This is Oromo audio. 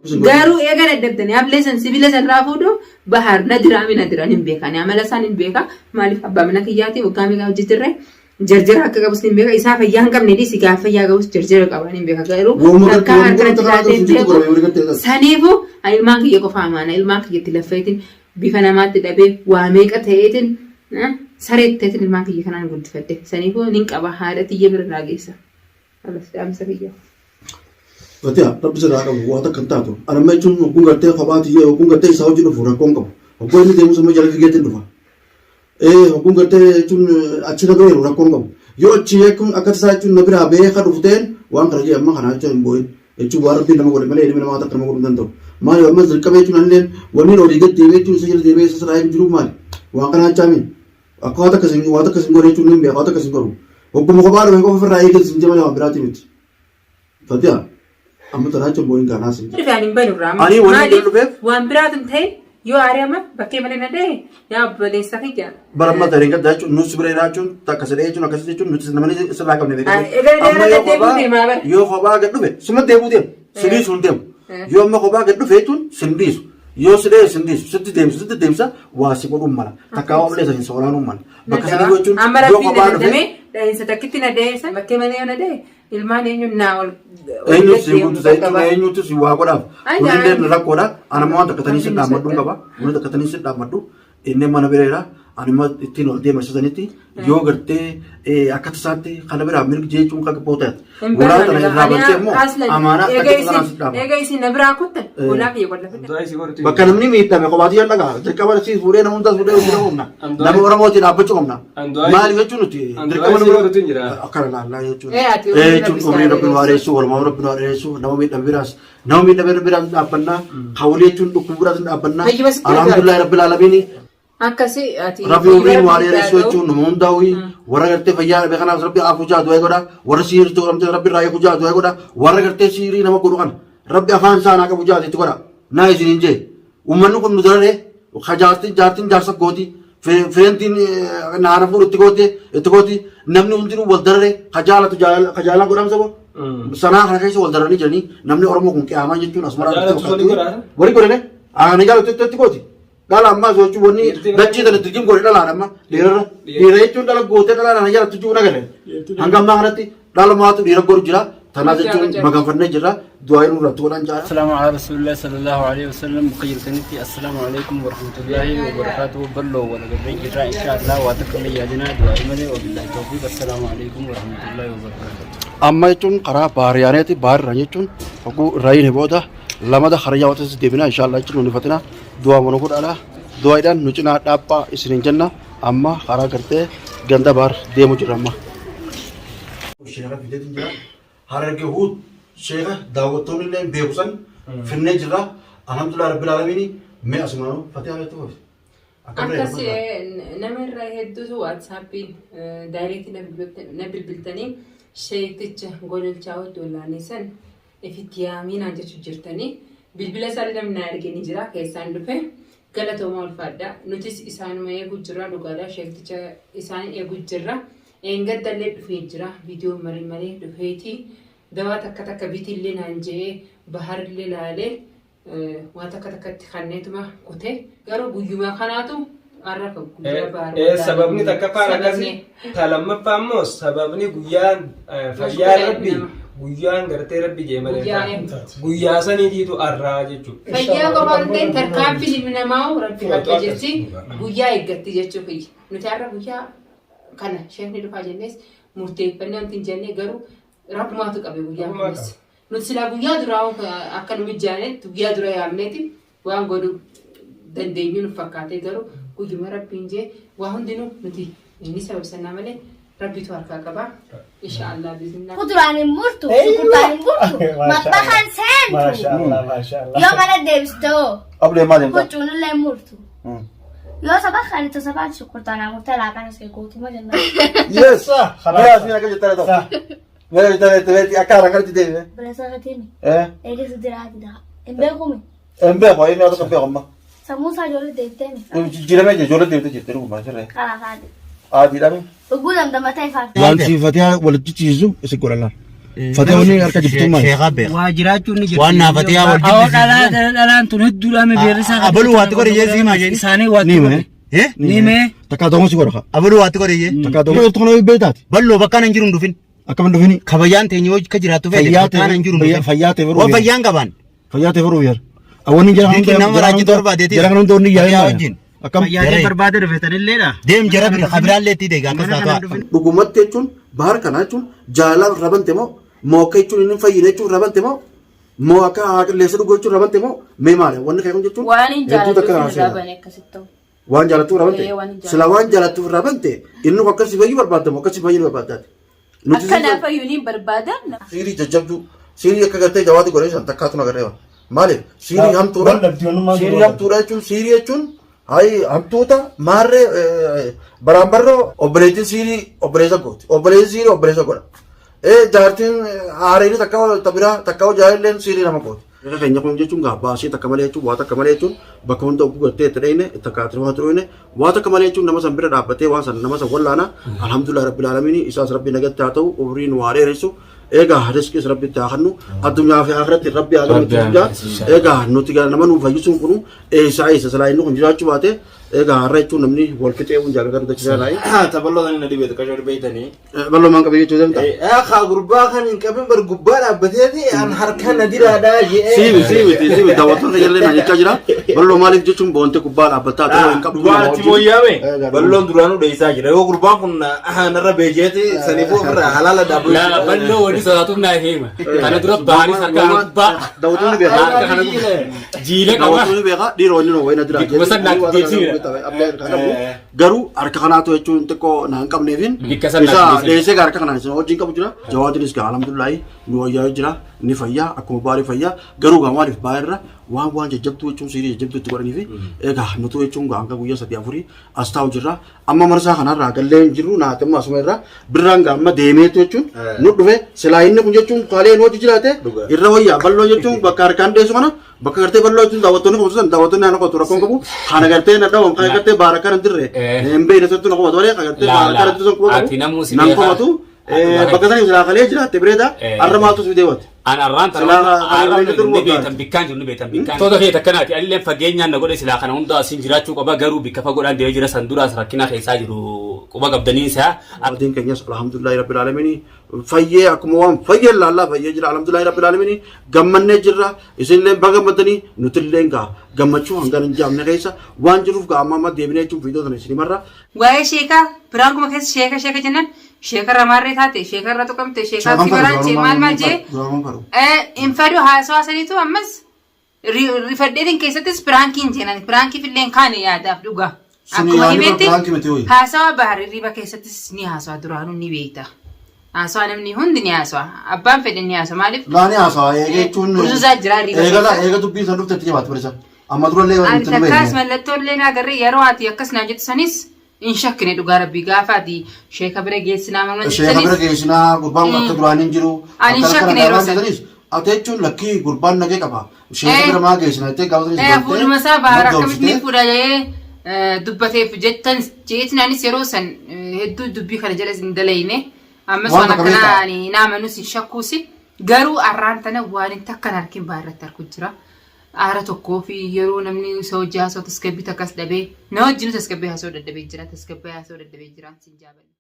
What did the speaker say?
Garuu eegan addabtanii ableessan sibiila sarraa fuudhu bahar nadira nimbeekani amala isaan nimbeeka maaliif abbaa mana kiyyaati waggaa meeqa hojjetirre jarjara akka qabus nimbeeka isaa fayyaa hin qabne dhiisi gaafa fayyaa qabus jarjara qaba nimbeeka garuu akka harkatti laatee saniifu ilmaan kiyya qofa amaana ilmaan kiyyatti laffeetiin bifa namaatti dhabee waa meeqa ta'eetiin sareetteetiin ilmaan kiyya kanaan guddifadde saniifu nin qaba haadha tiyya bira raageessa alas daamsa kiyya. Fatia, tapi sedang aku buat kental tu. Anak macam aku ngerti apa dia, aku ngerti saya juga fura kong kamu. Aku ini demo sama jalan kegiatan tu. Aku ngerti cun acara tu fura kong kamu. Yo cie kong akan saya cun nabi rabe kan uften, wang kerja emang kan aja boy. Cun baru pin nama boleh, mana ini nama tak nama boleh tentu. Mana emang zikam cun ane, wani lori get TV cun saja TV sesuai juru mal. Wang kan aja min. Aku ada kesini gore cun nimbe, aku ada kesini goru. Aku mau kabar, aku fura ini kesini mana berarti mit. Fatia. Amma taracha boyin kana sin rifani banu ram ani wani delu be wan biratum tay yo ariyama bakke malena de ya bale sakija baramma taringa dachu nus bire rachun takasade chun akasade chun nus namani sala kamne de yo khoba gaddu be sima debu dem sidi sun dem yo amma khoba gaddu fe chun sindis yo sindis sitti dem sa wasi ko dum mala takawa bale sa soran umman bakasade go chun yo khoba de insa takitina de sa bakke malena de ilmaan eenyuun naa ol eenyutu si waa godhaaf kunillee rakkoodha anammoo waan takkatanii si dhaammadhu qaba wani takkatanii si dhaammadhu inni mana bireedha anima ittiin ol deemarsisanitti yoo gartee akka tasaatti kana biraa mirgi jechuun kan bootaati walaa tana irraa bartee immoo amaanaa akka kanaa si dhaama eega isin na biraa kuttan walaa kiyya qollafete bakka namni miidhame kophaati yan dhagaa dirqama si fuudhee namoota fuudhee humna nama oromootiin dhaabbachuu qabna maaliif jechuun nuti dirqama nama akkana laallaa jechuun umrii rabbiin waareessu walumaa rabbiin waareessu nama miidhame biraas dhaabbannaa hawlee jechuun dhukkuu biraas dhaabbannaa alhamdulillahi rabbil aalamiin akkasi ati rabbi umriin waareessu jechuun nama hundaa'u warra gartee fayyaa dhabe kanaaf rabbi afuu jaatu godha warra siirtuu godhamte rabbi raayee jaatu godha warra gartee siirii nama godhu kan rabbi afaan saanaa qabu jaatitti godha naa isiniin jee ummanni kun nu dararee jaartiin jaarsa gooti feentiin naana fuudhu itti gooti namni hundinuu wal dararee kajaalaan godhamsa bo sanaa kana keessa wal dararanii jiranii namni oromoo kun qiyaamaa jechuun asmaraa wari godhane ani jaalatu itti gooti Gala amma sochu woni dacci da dirgim gore dala amma dira jechuun dala goote dala na jala tuju nagale hanga amma kanatti dala maatu dira goru jira tana jechuun magafanne jira du'aynu rabtu godhan jara assalamu ala rasulillah sallallahu alaihi wasallam muqayyir saniti assalamu alaikum wa rahmatullahi wa barakatuh ballo wa lagarin jira inshallah wa takalla yadina du'aymane wa billahi tawfiq assalamu alaikum wa rahmatullahi wa barakatuh amma jechuun qara baariyaneeti baarra jechuun hogu rayine boda lamada khariya wata debina inshallah jechuun nifatina dua mana ko dala dua idan nu cina dhapha isinin jenna amma khara garte ganda bar demu jirama sheekha fidetin jira hararge hud sheekha daawwattoonni illee beekusan finnee jirra alhamdulillah rabbil alamin me asmaanu fatiha to akkas namarra hedduutu whatsappin direct na bilbiltanii sheekticha gololchaa dollaanisan ifitiyaaminaa jechu jirtanii bilbila isaanii namni arganii jira keessaan dhufe galatooma ulfaadha nutis isaanuma eeguu jirra dhugaadha sheekticha isaan eeguu jirra eengaddallee dhufee jira viidiyoo marii dhufeetii dawaa takka bitiillee naan jee baharillee laalee waa takkatti kanneetuma kute garuu guyyuma kanaatu arrafa guyyaa baara sababni takka faana akkasii talammaffaa immoo sababni guyyaan fayyaa rabbii guyyaan gartee rabbi jeemale guyyaa saniitiitu arraa jechuudha. Fayyaa qofaan ta'e tarkaanfii ilmi namaa rabbi akka jirti guyyaa eeggatti jechuudha. Nuti har'a guyyaa kana sheekni dhufaa jennees murteeffannee wanti hin jennee garuu rabbumaatu qabe guyyaa kanas. Nuti silaa guyyaa duraa akka nu mijjaanetti guyyaa dura yaamneeti waan godhuu dandeenyu nu fakkaatee garuu guyyuma rabbiin jee waa hundinuu nuti inni sababsannaa malee ربي تبارك الله إن شاء الله بإذن الله خضران مرتو سكرتان مرتو مطبخان سان ما شاء الله ما شاء الله يوم أنا ديبستو قبل ما نبدأ كنتون اللي مرتو يوم صباح خالي تصبح سكرتان مرتو لا كان سكوتي ما جنة يس خلاص مين أكيد ترى ده مين ترى أكارا كارتي ده بس أغتيني إيه إيه سدرات ده إمبارحهم إمبارح هاي نادو كم بيعمل سموسة جولة ديتني جيرامي جولة ديتني ترى ما شاء الله خلاص عادي عادي ده وقول أم دم تايفر وانتي فتيها ولا تجيزو يسكر الله Fatawni harka jirtu maal? Sheekha beeka. Waa jiraachuun ni jirti. Waan naafatee wal Awwa dhalaan tun hedduudha mee beerrisaa. Abaluu waatti godhe jee siimaa jee. Isaanii waatti Ni godhe. mee? Ni mee? Takka ta'uu si godha. Abaluu waatti godhe jee. Takka ta'uu si godha beektaati. Balloo bakka nan jiru hin dhufin. Akkam dhufini. Kabajaan teenya hojii ka jiraattu fedhe bakka nan jiru hin dhufin. Fayyaa ta'e Waa fayyaan qaban. Fayyaa ta'e firuu yer. Awwani jara Dinki nama raajii barbaadeeti. Jara kan hundi Fayyaa yaa'e. wajjin. Akkam Fayyaadee barbaade dhufetanilleedha. Deem jara bira kabiraallee itti deegaa akkas taatu. dhugumatti jechuun bahar kana jechuun jaalala rabante moo akka jechuun inni fayyina jechuun rabante moo akka haaqilleessa dhuguu jechuun rabante mee maali wanni kan jechuun Waan hin hedduu takka jaalatu naasee dhaabane akkasitti ta'u. waan jaalatu rabante Waan hin sila waan jaalatu rabante inni akkasi fayyuu barbaadamu akkasi fayyuu barbaadaati. Akkanaaf fayyuu ni barbaadan. Siirii jajjabduu siirii akka gartee jawaati godhee san takkaatu na garreeba maaliif siirii hamtuudha siirii hamtuudha jechuun siirii jechuun hayi hamtuuta maarree baraambarroo obboleettiin siirii obboleessa gooti obboleessi siirii obboleessa godha jaartiin haareeni takka tabiraa takka jaayilleen siirii nama gooti. Keenya kun jechuun baasii takka malee jechuun waa takka malee jechuun bakka hunda ogguu gartee itti dheeyne itti akkaataa turuune waa takka malee jechuun nama san bira dhaabbatee waan san nama san wallaana alhamdulillah rabbil alamin isaas rabbi nagatti haa ta'u umriin waa dheeressu egaa riskis rabbi itti haa kennu addunyaa fi akhiratti rabbi haa gammachiisu egaa nuti nama nuuf fayyisuun kunu eessa silaa inni kun jiraachuu baate egaa har'a jechuun namni wal fixee kun jaalala dachisaa naayi. Taballoo kan inni dhibeetu kan shorri beeytanii. Balloo maan qabee jechuu danda'a. Haa gurbaa kan hin qabin bar gubbaa dhaabbateeti an harkaan na diraadhaa jee. Siibi daawwattoota jallee na jechaa jira. Balloo maaliif jechuun boonte gubbaa dhaabbataa ta'uu hin qabdu. Dubaatti mooyyaame balloon duraanuu dheessaa jira yoo gurbaan kun narra beejeeti saniifuu ofirraa halaala Laa balloo wani sodaatuuf naa hima. Kana dura baanis harkaa gubbaa. Daawwattoonni beekaa. Jiilee qaba. Daawwattoonni beekaa dhiiroo inni noo wayina jira. Gosa naatti deebisiidha. Garuu harka kanaatu jechuun xiqqoo na hin qabneefin isa dheessee harka kanaan isin wajjin qabu jira jawaatinis gaa alhamdulillahi nu wayyaa jira ni fayyaa akkuma baarii fayyaa garuu gaa maaliif baay'irra waan jajjabtuu jechuun siirii jajjabtuu itti godhanii fi egaa nutu jechuun gaa hanga guyyaa 3-4 as taa'u jirra amma marsaa kanarraa gallee hin jirru naatamma asuma irraa birraan gaa amma deemeetu jechuun nu dhufe silaa inni kun jechuun kaalee nu wajji jiraate irra wayyaa balloo jechuun bakka harkaan dheessu kana bakka gartee balloo jechuun daawwattoonni qabatu daawwattoonni ana qotu rakkoon qabu kana gartee na dhawam kana gartee baara kana dirre hembee na sattu na qabatu walee kana gartee baara kana dirre qabu nan qabatu bakka sanii silaa kalee jiraatte bireeda arra maaltus videewwate. An arraan ni beekan bikkaan jiru ni beekan bikkaan. Toota kee takkanaati alilleen fageenyaan na godhe silaa kana hunda asin jiraachuu qaba garuu bikka fagoodhaan deemee jira san duraas rakkina keessaa jiru quba qabdanii isaa. Abdiin keenyas alhamdulillahi rabbil alamin fayyee akkuma waan fayyee laallaa fayyee jira alhamdulillahi rabbil alamin gammannee jirra isinillee baga gammadanii nutillee gaa gammachuu hanga hin jaamne keessa waan jiruuf gaa amma deebinee jechuun viidiyoo sana isinimarra. Waa'ee sheekaa biraan kuma keessa sheeka jennaan sheekarra maarree taate sheekarra tuqamte sheekaa fi baraanchee maal jee infadu haasawaa saniitu ammas rifadheetiin keessattis piraankiin jeenan piraankiif illee kaane yaadaaf dhugaa akkuma himeetti haasawaa bahari riba keessattis ni haasawaa duraanuu ni beekta haasawaa namni hundi ni haasawaa abbaan fedhe ni haasawaa maaliif laani haasawaa jechuun uzuuzaa jira riba eega dubbii san dhuftetti jabaatu barisa amma durallee waan ani takkaas mallattoolee agarree yeroo ati akkas naa jettu sanis in shakkine dhugaa rabbii gaafaati sheeka bira geessinaa mamma sheeka bira geessinaa gurbaan akka duraan hin jiru ani in shakkine yeroo sanis ati jechuun lakkii gurbaan nagee qaba sheeka bira maa geessina jettee gaafa fuudhuma isaa baara akkamitti fuudhalee dubbateef jettan jeetinaanis yeroo san hedduu dubbii kana jala hin dalayne ammas waan akkanaa naamanus hin shakkuusi garuu arraan tana waan hin takkan harkin baarratti argu jira. Aara tokkoo fi yeroo namni isa hojii haasoo tasgabbii takkas dhabee na wajjin tasgabbii haasoo dadhabee jira tasgabbii haasoo dadhabee jira sin jaaladha.